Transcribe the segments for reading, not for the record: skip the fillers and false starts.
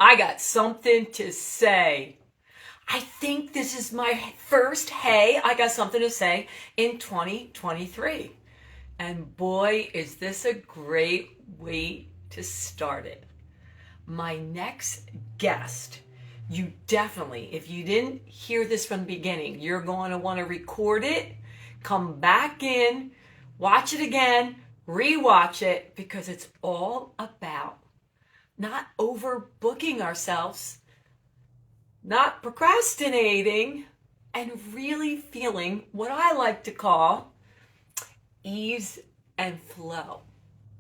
I got something to say. I think this is my first Hey, I Got Something to Say in 2023. And boy, is this a great way to start it. My next guest, you definitely, if you didn't hear this from the beginning, you're going to want to record it, come back in, watch it again, rewatch it, because it's all about not overbooking ourselves, not procrastinating, and really feeling what I like to call ease and flow.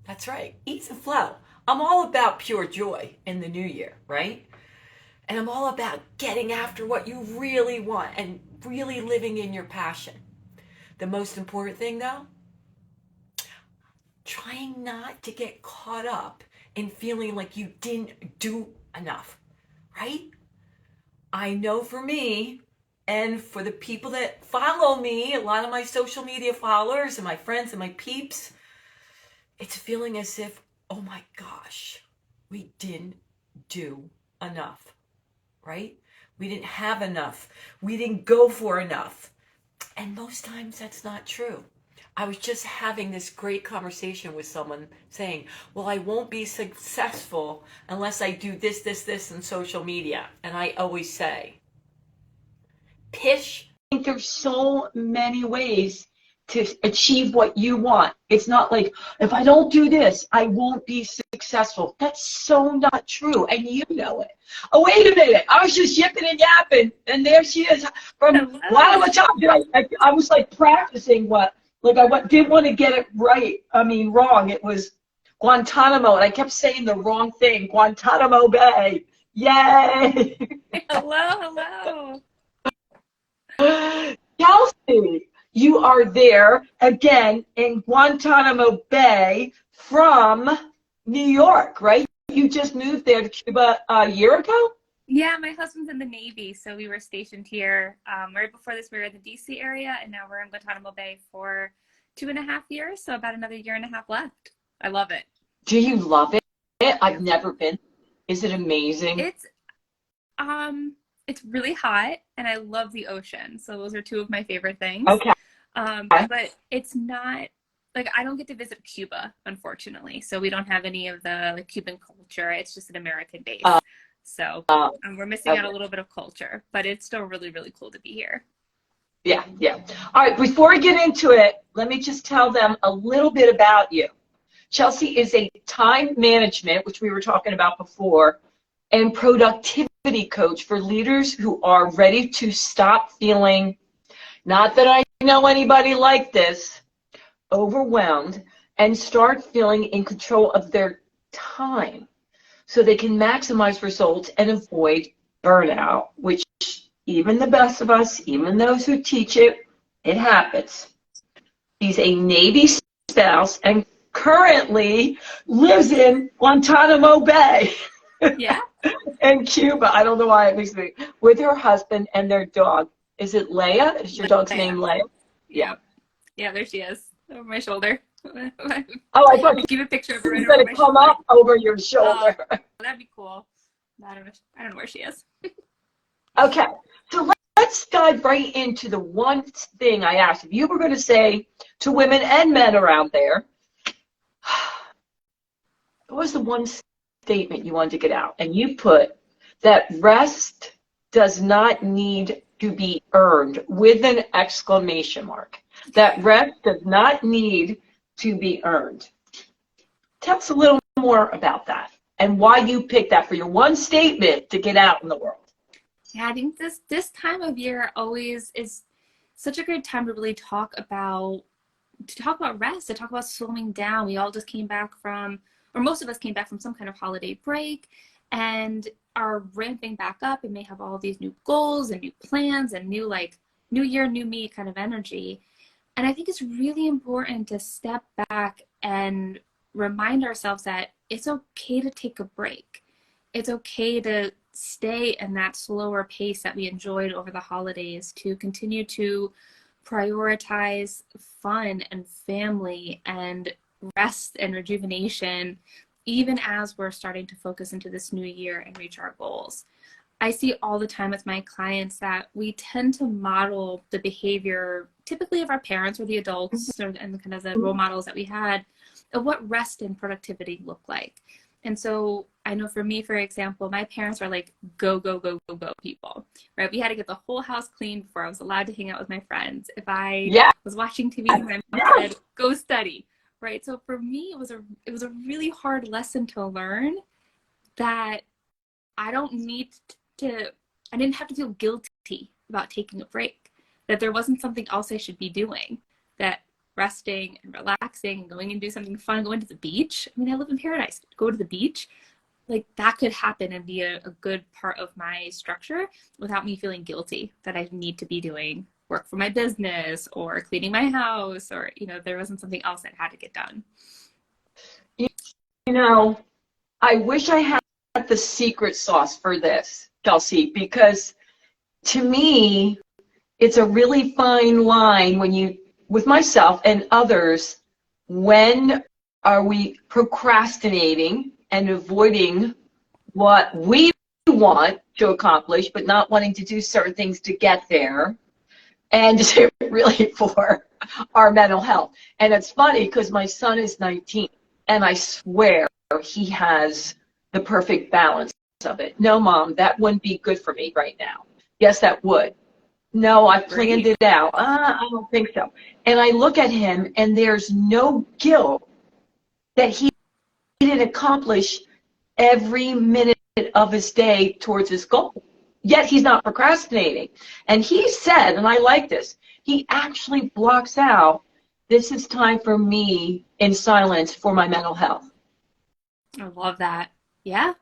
That's right, ease and flow. I'm all about pure joy in the new year, right? And I'm all about getting after what you really want and really living in your passion. The most important thing, though, trying not to get caught up in feeling like you didn't do enough, right? I know for me, and for the people that follow me, a lot of my social media followers and my friends and my peeps, it's feeling as if, oh my gosh, we didn't do enough, right? We didn't have enough. We didn't go for enough. And most times that's not true. I was just having this great conversation with someone saying, well, I won't be successful unless I do this, and social media. And I always say, pish. I think there's so many ways to achieve what you want. It's not like, if I don't do this, I won't be successful. That's so not true, and you know it. Oh, wait a minute. I was just yipping and yapping, and there she is. From one of the time, I was like practicing what, like didn't want to get it right. I mean, wrong. It was Guantanamo, and I kept saying the wrong thing. Guantanamo Bay. Yay! Hello. Chelsey, you are there again in Guantanamo Bay from New York, right? You just moved there to Cuba a year ago? Yeah, my husband's in the Navy, so we were stationed here. Right before this, we were in the DC area, and now we're in Guantanamo Bay for 2.5 years, so about another year and a half left. I love it. Do you love it? I've never been. Is it amazing? It's really hot, and I love the ocean, so those are two of my favorite things. Okay. But it's not, like, I don't get to visit Cuba, unfortunately, so we don't have any of the Cuban culture. It's just an American base. So we're missing out a little bit of culture, but it's still really, really cool to be here. Yeah. All right, before I get into it, let me just tell them a little bit about you. Chelsey is a time management, which we were talking about before, and productivity coach for leaders who are ready to stop feeling, not that I know anybody like this, overwhelmed, and start feeling in control of their time so they can maximize results and avoid burnout, which even the best of us, even those who teach it, it happens. He's a Navy spouse and currently lives in Guantanamo Bay. Yeah. In Cuba. I don't know why it makes me, with her husband and their dog. Is it Leia? Is your dog's name Leia? Yeah. Yeah, there she is, over my shoulder. Oh, I thought you keep a picture of her. She's going to come up over your shoulder. That'd be cool. I don't know where she is. Okay, so let's dive right into the one thing I asked. If you were going to say to women and men around there, what was the one statement you wanted to get out? And you put that rest does not need to be earned with an exclamation mark. That rest does not need to be earned. Tell us a little more about that and why you picked that for your one statement to get out in the world. Yeah, I think this time of year always is such a good time to really talk about rest, to talk about slowing down. We all just came back from, or most of us came back from some kind of holiday break and are ramping back up and may have all these new goals and new plans and new year, new me kind of energy. And I think it's really important to step back and remind ourselves that it's okay to take a break. It's okay to stay in that slower pace that we enjoyed over the holidays, to continue to prioritize fun and family and rest and rejuvenation even as we're starting to focus into this new year and reach our goals. I see all the time with my clients that we tend to model the behavior typically of our parents or the adults and kind of the role models that we had of what rest and productivity look like. And so I know for me, for example, my parents are like go, go, go, go, go people, right? We had to get the whole house clean before I was allowed to hang out with my friends. If I was watching TV, my mom said, go study, right? So for me, it was a really hard lesson to learn that I don't need I didn't have to feel guilty about taking a break, that there wasn't something else I should be doing, that resting and relaxing and going and do something fun, going to the beach. I mean, I live in paradise. Go to the beach, like that could happen and be a good part of my structure without me feeling guilty that I need to be doing work for my business or cleaning my house, or, you know, there wasn't something else that had to get done. You know, I wish I had the secret sauce for this, Chelsey, because to me, it's a really fine line when you, with myself and others, when are we procrastinating and avoiding what we want to accomplish, but not wanting to do certain things to get there, and is it really for our mental health? And it's funny because my son is 19, and I swear he has the perfect balance of it. No, Mom, that wouldn't be good for me right now. Yes, that would. No, I've planned it out. I don't think so. And I look at him, and there's no guilt that he didn't accomplish every minute of his day towards his goal. Yet he's not procrastinating. And he said, and I like this, he actually blocks out, this is time for me in silence for my mental health. I love that. Yeah.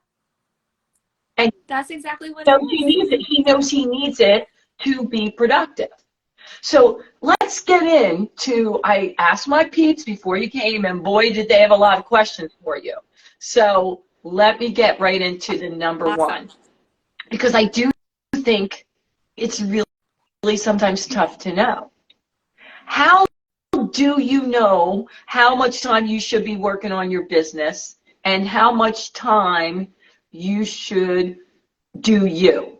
And that's exactly what he needs it. He knows he needs it to be productive. So let's get into, I asked my peeps before you came, and boy, did they have a lot of questions for you. So let me get right into the number one, because I do think it's really sometimes tough to know. How do you know how much time you should be working on your business and how much time you should do you?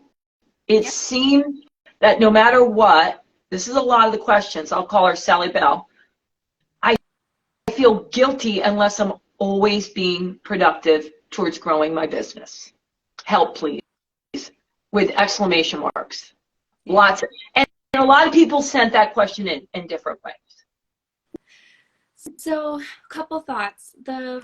It seems that no matter what, this is a lot of the questions, I'll call her Sally Bell, I feel guilty unless I'm always being productive towards growing my business. Help, please, with exclamation marks. Lots of, and a lot of people sent that question in different ways. So a couple thoughts. The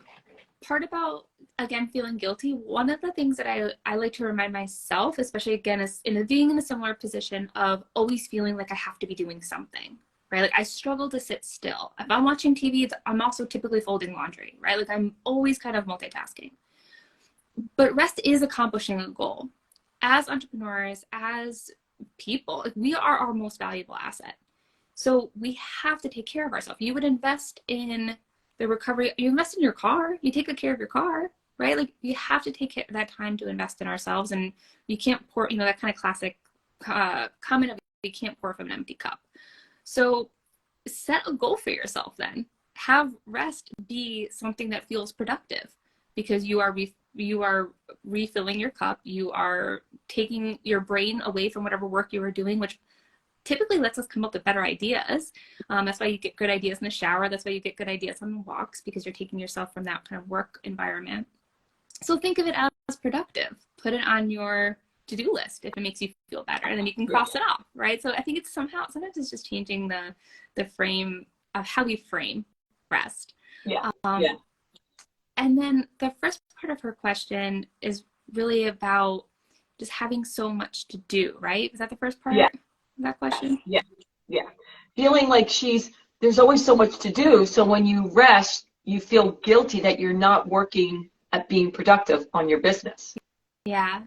part about, again, feeling guilty, one of the things that I like to remind myself, especially again, is being in a similar position of always feeling like I have to be doing something, right? Like I struggle to sit still. If I'm watching TV, I'm also typically folding laundry, right? Like I'm always kind of multitasking. But rest is accomplishing a goal. As entrepreneurs, as people, like we are our most valuable asset. So we have to take care of ourselves. You would invest in the recovery, you invest in your car, you take good care of your car, right? Like you have to take that time to invest in ourselves, and you can't pour, you know, that kind of classic comment of you can't pour from an empty cup. So set a goal for yourself then. Have rest be something that feels productive, because you are refilling your cup, you are taking your brain away from whatever work you are doing, which typically lets us come up with better ideas. That's why you get good ideas in the shower. That's why you get good ideas on walks, because you're taking yourself from that kind of work environment. So think of it as productive. Put it on your to-do list if it makes you feel better, and then you can cross it off, right? So I think it's sometimes it's just changing the frame of how we frame rest. And then the first part of her question is really about just having so much to do, right? Is that the first part? Yeah. That question? Yeah. Feeling like there's always so much to do, so when you rest, you feel guilty that you're not working at being productive on your business. Yeah.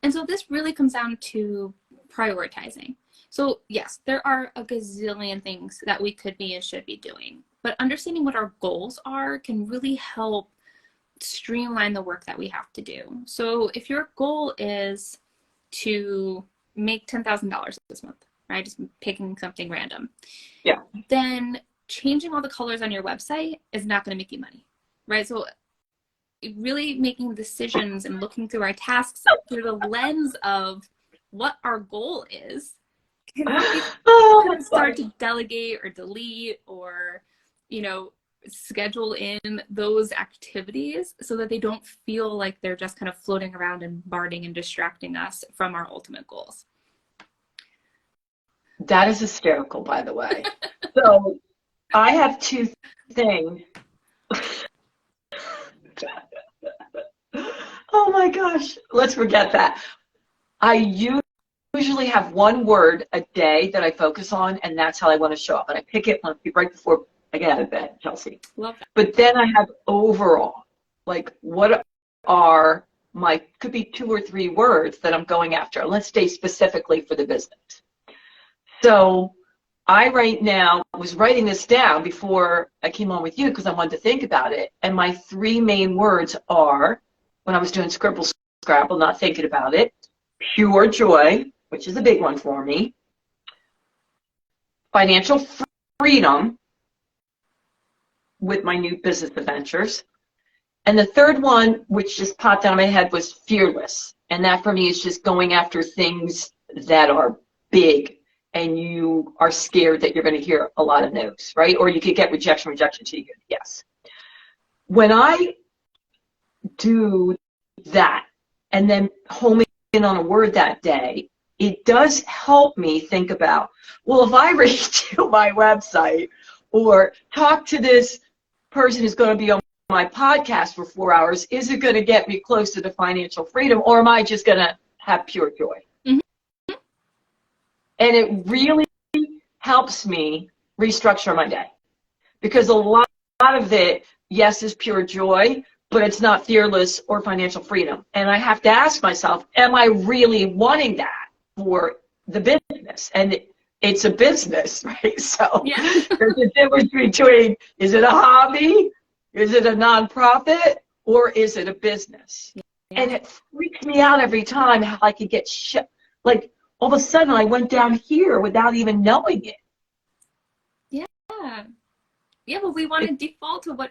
And so this really comes down to prioritizing. So yes, there are a gazillion things that we could be and should be doing, but understanding what our goals are can really help streamline the work that we have to do. So if your goal is to make $10,000 this month, right? Just picking something random. Yeah. Then changing all the colors on your website is not going to make you money, right? So really making decisions and looking through our tasks through the lens of what our goal is can help you kind of start to delegate or delete or, you know, schedule in those activities so that they don't feel like they're just kind of floating around and bombarding and distracting us from our ultimate goals. That is hysterical, by the way. So I have two things. Oh my gosh, let's forget that. I usually have one word a day that I focus on, and that's how I want to show up. And I pick it right before I get out of bed, Chelsey. Love that. But then I have overall, like what are my, could be 2 or 3 words that I'm going after. Let's stay specifically for the business. So I right now was writing this down before I came on with you because I wanted to think about it. And my 3 main words are, when I was doing Scribble Scrabble, not thinking about it, pure joy, which is a big one for me, financial freedom with my new business adventures, and the third one, which just popped out of my head, was fearless. And that for me is just going after things that are big and you are scared that you're going to hear a lot of no's, right? Or you could get rejection till you get yes. When I do that and then home in on a word that day, it does help me think about, well, if I redo my website or talk to this person who's going to be on my podcast for 4 hours, is it going to get me closer to financial freedom, or am I just going to have pure joy? Mm-hmm. And it really helps me restructure my day, because a lot of it, yes, is pure joy, but it's not fearless or financial freedom. And I have to ask myself, am I really wanting that for the business? And it's a business, right? So yeah. There's a difference between, is it a hobby, is it a nonprofit, or is it a business? Yeah. And it freaks me out every time how I could get like all of a sudden I went down here without even knowing it. Yeah. Yeah, but we want to default to what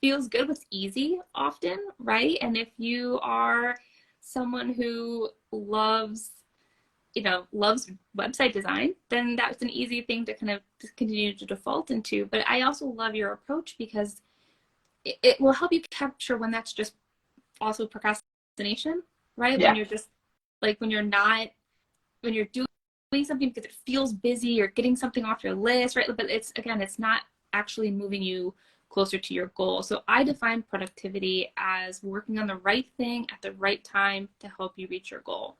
feels good, what's easy often, right? And if you are someone who loves website design, then that's an easy thing to kind of continue to default into. But I also love your approach because it will help you capture when that's just also procrastination, right? Yeah. When you're just like, when you're doing something because it feels busy or getting something off your list, right? But it's not actually moving you closer to your goal. So I define productivity as working on the right thing at the right time to help you reach your goal.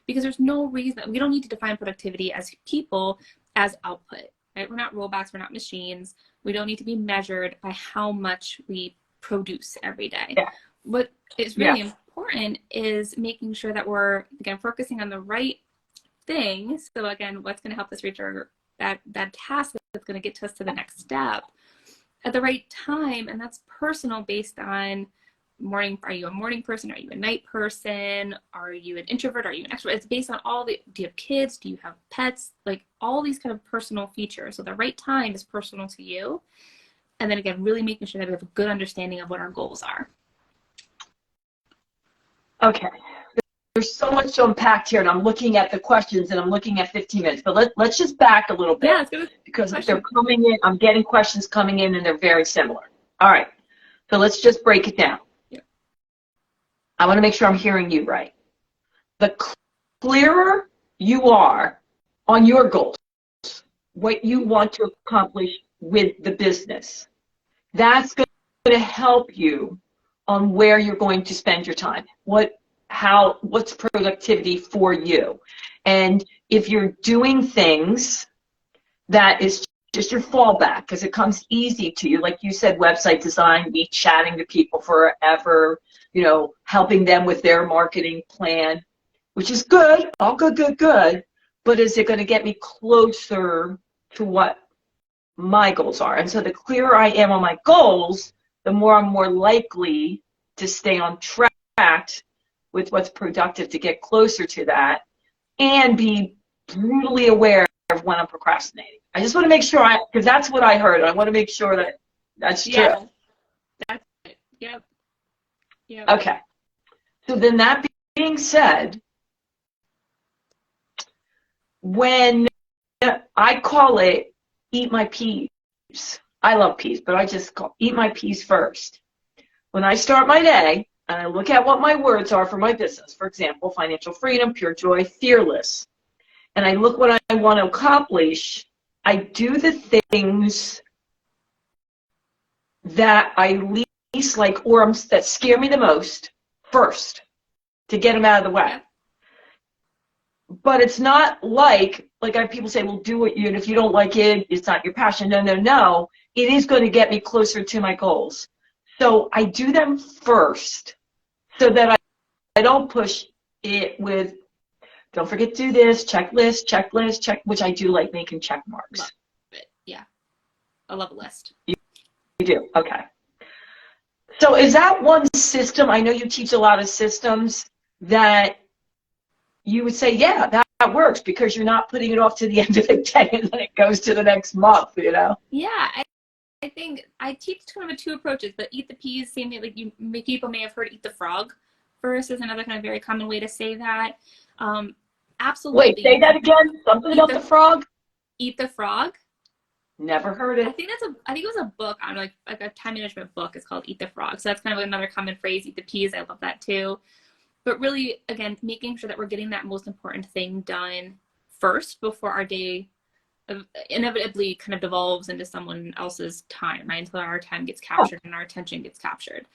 Because there's no reason, we don't need to define productivity as people as output, right? We're not robots, we're not machines. We don't need to be measured by how much we produce every day. Yeah. What is really important is making sure that we're, again, focusing on the right thing. So again, what's going to help us reach that task that's going to get us to the next step at the right time. And that's personal based on are you a morning person? Are you a night person? Are you an introvert? Are you an extrovert? It's based on do you have kids? Do you have pets? Like all these kind of personal features. So the right time is personal to you. And then again, really making sure that we have a good understanding of what our goals are. Okay. There's so much to unpack here, and I'm looking at the questions and I'm looking at 15 minutes, but let's just back a little bit. Yeah, it's good. Because they're coming in, I'm getting questions coming in and they're very similar. All right. So let's just break it down. I want to make sure I'm hearing you right. The clearer you are on your goals, what you want to accomplish with the business, that's going to help you on where you're going to spend your time. What's productivity for you? And if you're doing things that is just your fallback, because it comes easy to you, like you said, website design, me chatting to people forever, helping them with their marketing plan, which is good, all good, but is it going to get me closer to what my goals are? And so the clearer I am on my goals, the more I'm more likely to stay on track with what's productive to get closer to that and be brutally aware of when I'm procrastinating. I just want to make sure because that's what I heard. I want to make sure that that's true. That's it. Yep. Yep. Okay. So then that being said, when I call it eat my peas, I love peas, but I just call eat my peas first. When I start my day and I look at what my words are for my business, for example, financial freedom, pure joy, fearless, and I look what I want to accomplish, I do the things that I least like or that scare me the most first to get them out of the way. Yep. But it's not like I have people say, well, do what you, and if you don't like it, it's not your passion. No, no, no. It is going to get me closer to my goals. So I do them first so that I don't push it with, don't forget to do this, checklist, check, which I do like making check marks. Love it. Yeah. I love a list. You do? Okay. So is that one system, I know you teach a lot of systems, that you would say, yeah, that works because you're not putting it off to the end of the day and then it goes to the next month, you know? Yeah. I think I teach kind of two approaches, but eat the peas, same thing, like people may have heard eat the frog first is another kind of very common way to say that. Absolutely. Wait, say that again. Something about the frog? Eat the frog. Never heard it. I think it was a book on like a time management book. It's called Eat the Frog. So that's kind of another common phrase, eat the peas. I love that too. But really, again, making sure that we're getting that most important thing done first before our day inevitably kind of devolves into someone else's time, right? Until our time gets captured and our attention gets captured.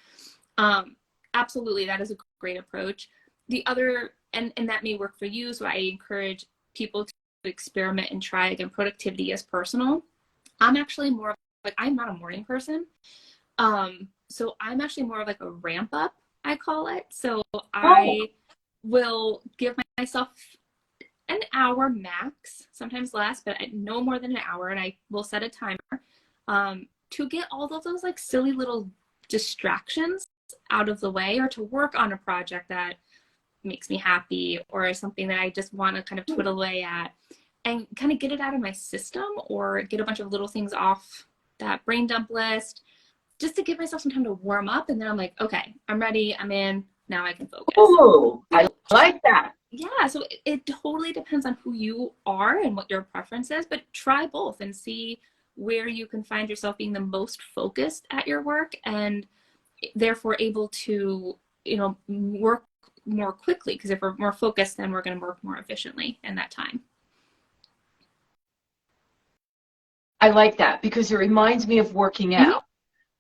Absolutely, that is a great approach. The other, and that may work for you, so I encourage people to experiment and try. Again, productivity is personal. I'm actually more like, I'm not a morning person. So I'm actually more of like a ramp up, I call it. So I will give myself an hour max, sometimes less, but no more than an hour. And I will set a timer to get all of those like silly little distractions out of the way, or to work on a project that makes me happy, or something that I just want to kind of twiddle away at, and kind of get it out of my system, or get a bunch of little things off that brain dump list, just to give myself some time to warm up. And then I'm like, okay, I'm ready. I'm in. Now I can focus. Oh, I like that. Yeah. So it totally depends on who you are and what your preference is, but try both and see where you can find yourself being the most focused at your work, and therefore able to, work more quickly. Because if we're more focused, then we're going to work more efficiently in that time. I like that because it reminds me of working out. Mm-hmm.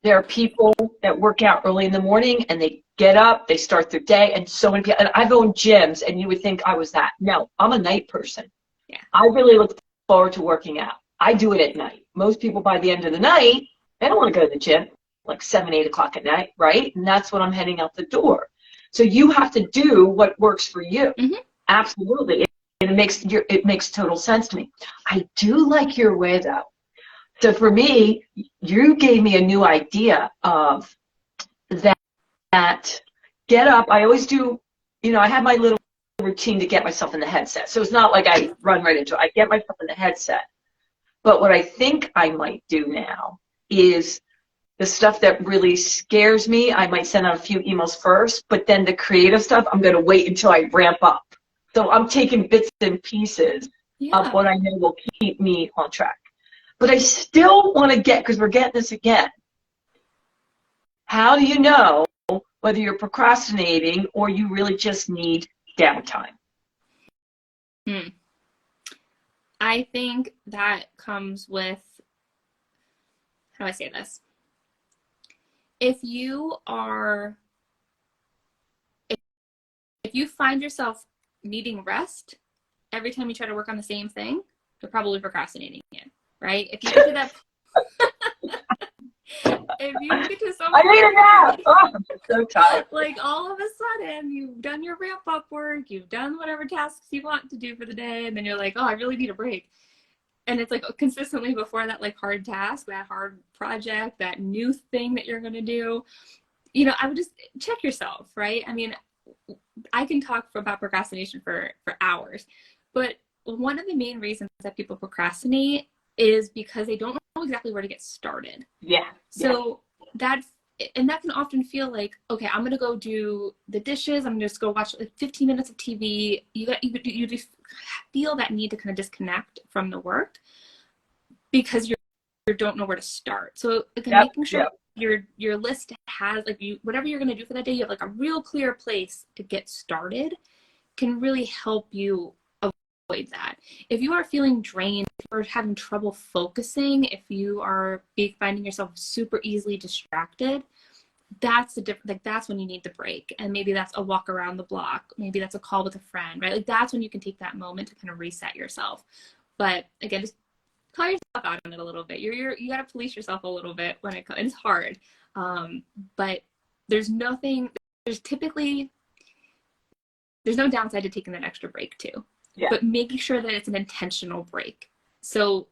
There are people that work out early in the morning and they get up, they start their day, and so many people, and I've owned gyms and you would think I was that. No, I'm a night person. Yeah. I really look forward to working out. I do it at night. Most people by the end of the night, they don't want to go to the gym like 7, 8 o'clock at night, right? And that's when I'm heading out the door. So you have to do what works for you. Mm-hmm. Absolutely. And it makes total sense to me. I do like your way though. So for me, you gave me a new idea of that get up. I always do, I have my little routine to get myself in the headset. So it's not like I run right into it. I get myself in the headset. But what I think I might do now is the stuff that really scares me, I might send out a few emails first, but then the creative stuff, I'm going to wait until I ramp up. So I'm taking bits and pieces of what I know will keep me on track. But I still want to because we're getting this again. How do you know whether you're procrastinating or you really just need downtime? I think that comes with, how do I say this? If you find yourself needing rest every time you try to work on the same thing, you're probably procrastinating it. Right? If you get to that, if you get to something, I need a nap. Oh, I'm so tired. Like all of a sudden, you've done your ramp up work, you've done whatever tasks you want to do for the day, and then you're like, oh, I really need a break. And it's like consistently before that, like hard task, that hard project, that new thing that you're going to do, I would just check yourself, right? I mean, I can talk about procrastination for hours, but one of the main reasons that people procrastinate is because they don't know exactly where to get started. Yeah. So that and that can often feel like, okay, I'm gonna go do the dishes, I'm gonna just go watch like 15 minutes of TV. You just feel that need to kind of disconnect from the work because you don't know where to start. So again, making sure your list has like whatever you're gonna do for that day, you have like a real clear place to get started, can really help you avoid that. If you are feeling drained or having trouble focusing, if you are finding yourself super easily distracted, that's the different, like that's when you need the break. And maybe that's a walk around the block, maybe that's a call with a friend, right? Like that's when you can take that moment to kind of reset yourself. But again, just call yourself out on it a little bit. You got to police yourself a little bit when it's hard. But there's no downside to taking that extra break too. Yeah. But making sure that it's an intentional break. So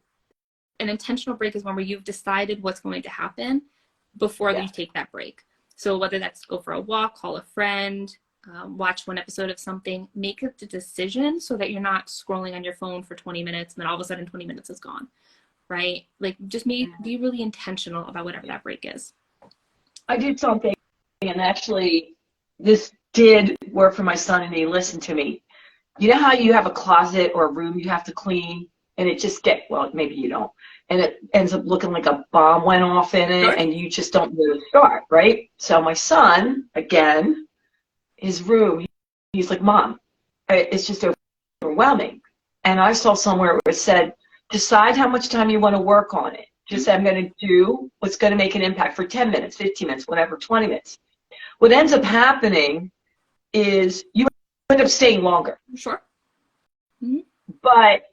an intentional break is one where you've decided what's going to happen before you take that break. So whether that's go for a walk, call a friend, watch one episode of something, make a decision so that you're not scrolling on your phone for 20 minutes and then all of a sudden 20 minutes is gone, right? Like just be really intentional about whatever that break is. I did something, and actually this did work for my son, and he listened to me. You know how you have a closet or a room you have to clean, and it just well, maybe you don't, and it ends up looking like a bomb went off in it, and you just don't know where to start, right? So my son, again, his room, he's like, Mom, it's just overwhelming. And I saw somewhere where it said, decide how much time you want to work on it. Just say, I'm going to do what's going to make an impact for 10 minutes, 15 minutes, whatever, 20 minutes. What ends up happening is you end up staying longer. Sure. Mm-hmm. But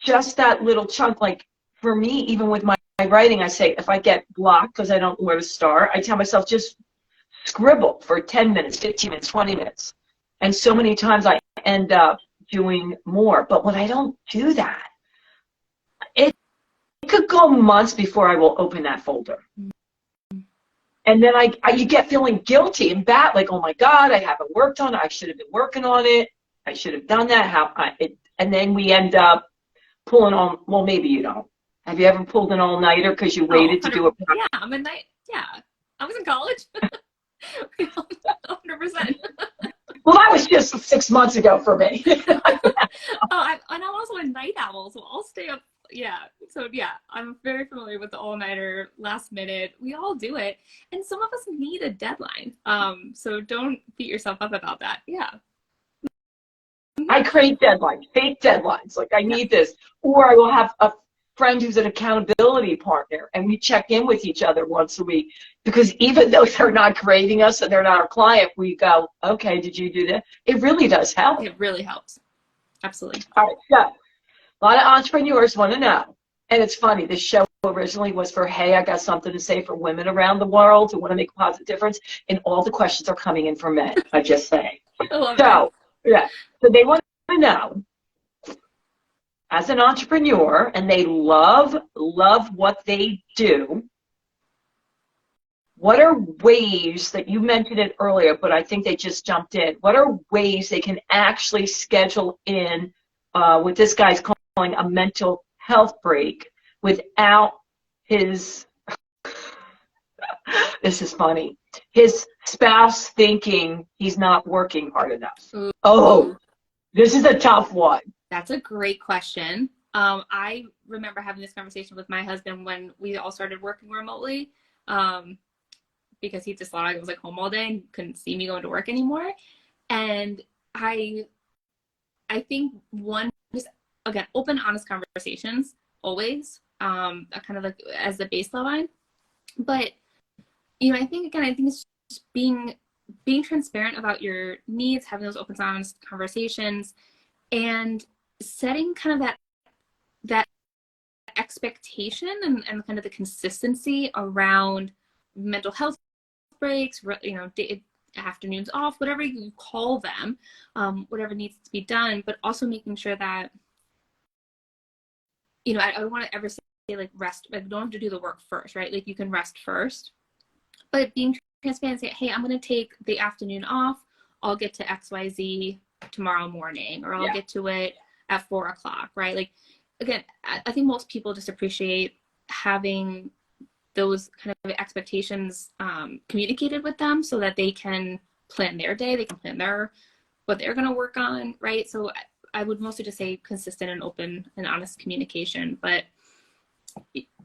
just that little chunk, like for me, even with my writing, I say, if I get blocked because I don't know where to start, I tell myself, just scribble for 10 minutes, 15 minutes, 20 minutes. And so many times I end up doing more. But when I don't do that, it could go months before I will open that folder. And then you get feeling guilty and bad, like, oh my God, I haven't worked on it. I should have been working on it. I should have done that. And then we end up pulling on, well, maybe you don't. Have you ever pulled an all-nighter because you waited to do it? Yeah, I'm a night. Yeah, I was in college. 100%. Well, that was just 6 months ago for me. And I'm also a night owl, so I'll stay up. Yeah. So yeah, I'm very familiar with the all-nighter, last minute. We all do it, and some of us need a deadline. So don't beat yourself up about that. Yeah. I create deadlines, fake deadlines. Like I need this, or I will have a friend who's an accountability partner, and we check in with each other once a week. Because even though they're not grading us and they're not our client, we go, okay, did you do that? It really does help. It really helps. Absolutely. All right, so a lot of entrepreneurs want to know, and it's funny, this show originally was for, hey, I got something to say for women around the world who want to make a positive difference, and all the questions are coming in from men, I just say. I love so, yeah, so they want to know, as an entrepreneur, and they love what they do, what are ways that you mentioned it earlier, but I think they just jumped in. What are ways they can actually schedule in what this guy's calling a mental health break without his, this is funny, his spouse thinking he's not working hard enough? Ooh. Oh, this is a tough one. That's a great question. I remember having this conversation with my husband when we all started working remotely. Because he just thought I was like home all day and couldn't see me going to work anymore. And I think one, just again, open, honest conversations always, kind of like as the baseline. But, I think it's just being transparent about your needs, having those open, honest conversations, and setting kind of that expectation and kind of the consistency around mental health breaks, afternoons off, whatever you call them, whatever needs to be done, but also making sure that, I don't want to ever say like rest, like don't have to do the work first, right? Like you can rest first, but being transparent, say, hey, I'm going to take the afternoon off. I'll get to XYZ tomorrow morning, or I'll get to it at 4:00, right? Like, again, I think most people just appreciate having those kind of expectations communicated with them so that they can plan their day, they can plan what they're going to work on, right? So I would mostly just say consistent and open and honest communication. But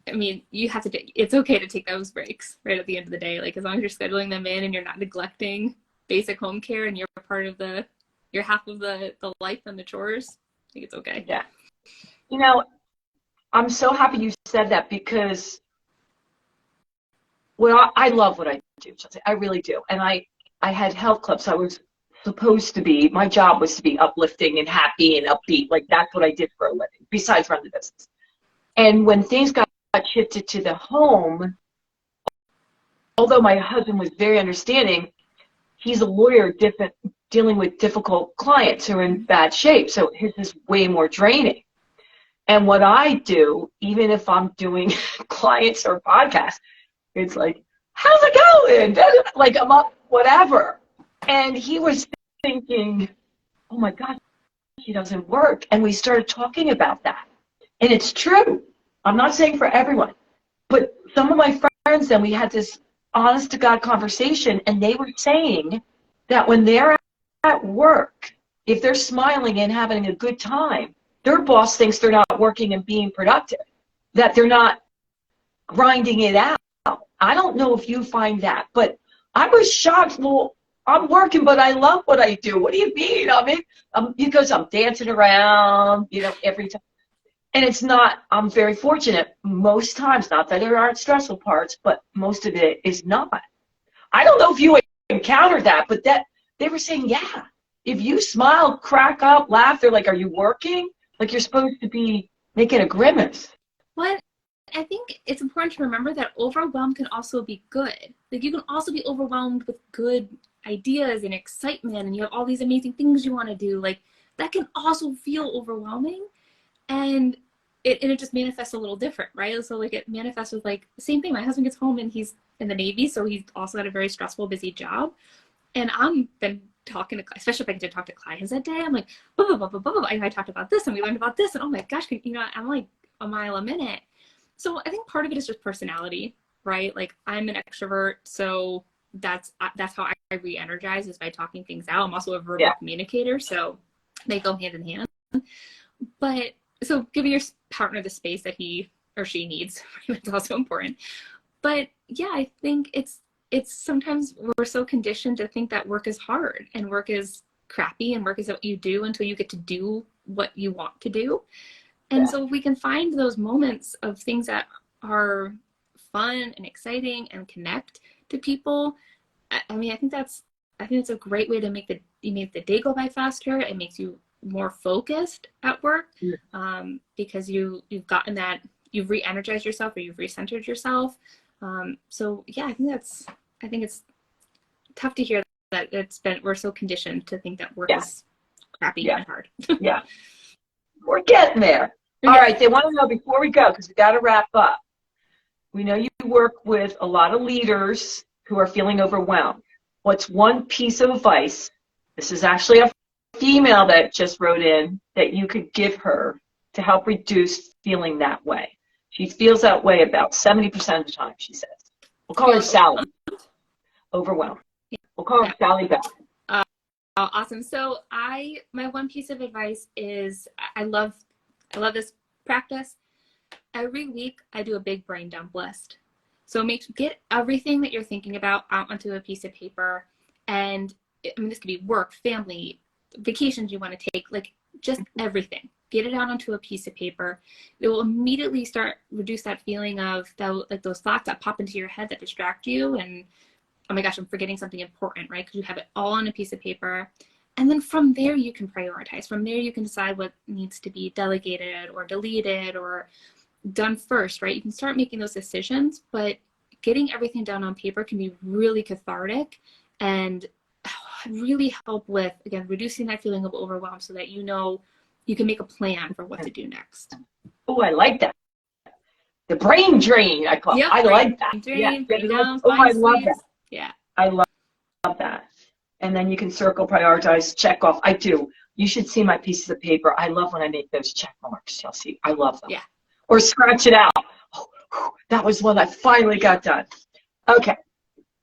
I mean, you have to, it's okay to take those breaks right at the end of the day. Like, as long as you're scheduling them in and you're not neglecting basic home care and you're part of you're half of the life and the chores, I think it's okay. Yeah. You know, I'm so happy you said that, because, well, I love what I do, Chelsey. I really do. And I had health clubs. So I was supposed to be, my job was to be uplifting and happy and upbeat. Like, that's what I did for a living, besides run the business. And when things got shifted to the home, although my husband was very understanding, he's a lawyer, dealing with difficult clients who are in bad shape. So his is way more draining. And what I do, even if I'm doing clients or podcasts, it's like, how's it going? Like, I'm up, whatever. And he was thinking, oh my God, he doesn't work. And we started talking about that. And it's true. I'm not saying for everyone, but some of my friends, then we had this honest to God conversation, and they were saying that when they're at work, if they're smiling and having a good time, their boss thinks they're not working and being productive, that they're not grinding it out. I don't know if you find that, but I was shocked. Well, I'm working, but I love what I do. What do you mean? I mean, because I'm dancing around, every time. And it's not, I'm very fortunate most times, not that there aren't stressful parts, but most of it is not. I don't know if you encountered that, but that they were saying, yeah, if you smile, crack up, laugh, they're like, are you working? Like, you're supposed to be making a grimace. Well, I think it's important to remember that overwhelm can also be good. Like, you can also be overwhelmed with good ideas and excitement, and you have all these amazing things you want to do. Like, that can also feel overwhelming. And it just manifests a little different, right? So, like, it manifests with, like, the same thing. My husband gets home and he's in the Navy, so he's also got a very stressful, busy job. And I'm been talking to, especially if I get to talk to clients that day, I'm like, blah, blah, blah, blah, blah, blah. And I talked about this and we learned about this, and oh my gosh, I'm like a mile a minute. So I think part of it is just personality, right? Like, I'm an extrovert, so that's how I re-energize, is by talking things out. I'm also a verbal communicator, so they go hand in hand. But so giving your partner the space that he or she needs, that's also important. But yeah, I think it's sometimes we're so conditioned to think that work is hard and work is crappy and work is what you do until you get to do what you want to do. And so if we can find those moments of things that are fun and exciting and connect to people, I mean, I think it's a great way to make the day go by faster. It makes you more focused at work, because you've gotten that, you've re-energized yourself, or you've recentered yourself. So yeah, I think it's tough to hear that we're so conditioned to think that work is crappy and hard. Yeah, we're getting there. All right, they want to know before we go, because we got to wrap up. We know you work with a lot of leaders who are feeling overwhelmed. What's one piece of advice? This is actually a female that just wrote in, that you could give her to help reduce feeling that way. She feels that way about 70% of the time, she says. We'll call her Sally. Overwhelmed. We'll call her Sally back. Awesome. So my one piece of advice is, I love this practice. Every week I do a big brain dump list. So get everything that you're thinking about out onto a piece of paper. And I mean, this could be work, family, vacations you want to take, like, just everything. Get it out onto a piece of paper. It will immediately reduce that feeling of like those thoughts that pop into your head that distract you, and oh my gosh, I'm forgetting something important, right? Because you have it all on a piece of paper. And then from there you can prioritize. From there you can decide what needs to be delegated or deleted or done first, right? You can start making those decisions, but getting everything down on paper can be really cathartic and really help with, again, reducing that feeling of overwhelm, so that you can make a plan for what to do next. Oh, I like that. The brain drain, I call it. I like that. Drain, I love that. Yeah. I love that. And then you can circle, prioritize, check off. I do. You should see my pieces of paper. I love when I make those check marks, Chelsey. I love them. Yeah. Or scratch it out. That was one I finally got done. Okay.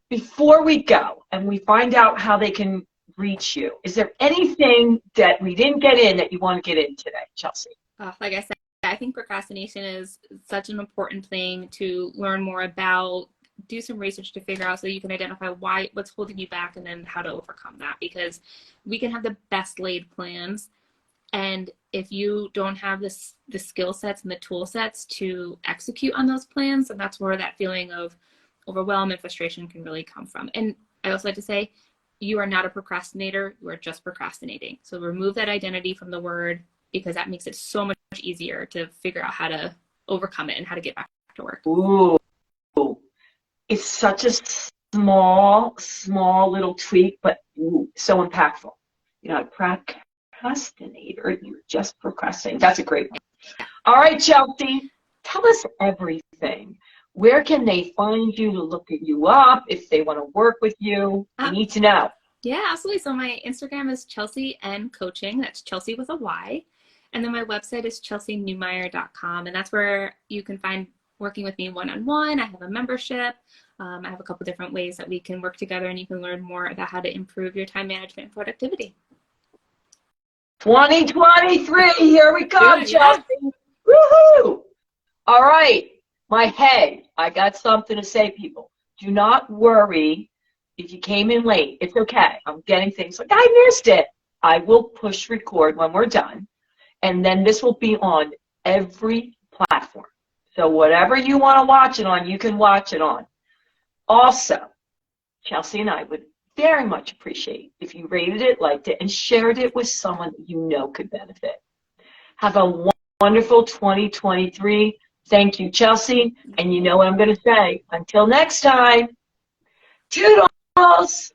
Before we go and we find out how they can reach you, is there anything that we didn't get in that you want to get in today, Chelsey? Like I said, I think procrastination is such an important thing to learn more about, do some research to figure out so you can identify what's holding you back and then how to overcome that, because we can have the best laid plans, and if you don't have the skill sets and the tool sets to execute on those plans, and that's where that feeling of overwhelm and frustration can really come from. And I also like to say, you are not a procrastinator, you are just procrastinating. So remove that identity from the word, because that makes it so much easier to figure out how to overcome it and how to get back to work. Ooh, it's such a small little tweak, but so impactful. You're not a procrastinator, you're just procrastinating. That's a great one. All right, Chelsey, tell us everything. Where can they find you to look you up if they want to work with you? I need to know. Yeah, absolutely. So my Instagram is Chelsey N Coaching. That's Chelsey with a Y. And then my website is chelseynewmyer.com. And that's where you can find working with me one-on-one. I have a membership. I have a couple different ways that we can work together, and you can learn more about how to improve your time management and productivity. 2023, here we come, Good, Chelsey. Yeah. Woohoo! All right, I got something to say, people. Do not worry if you came in late. It's okay. I'm getting things like, I missed it. I will push record when we're done, and then this will be on every platform. So whatever you want to watch it on, you can watch it on. Also, Chelsey and I would very much appreciate if you rated it, liked it, and shared it with someone you know could benefit. Have a wonderful 2023. Thank you, Chelsey. And you know what I'm going to say. Until next time, toodles!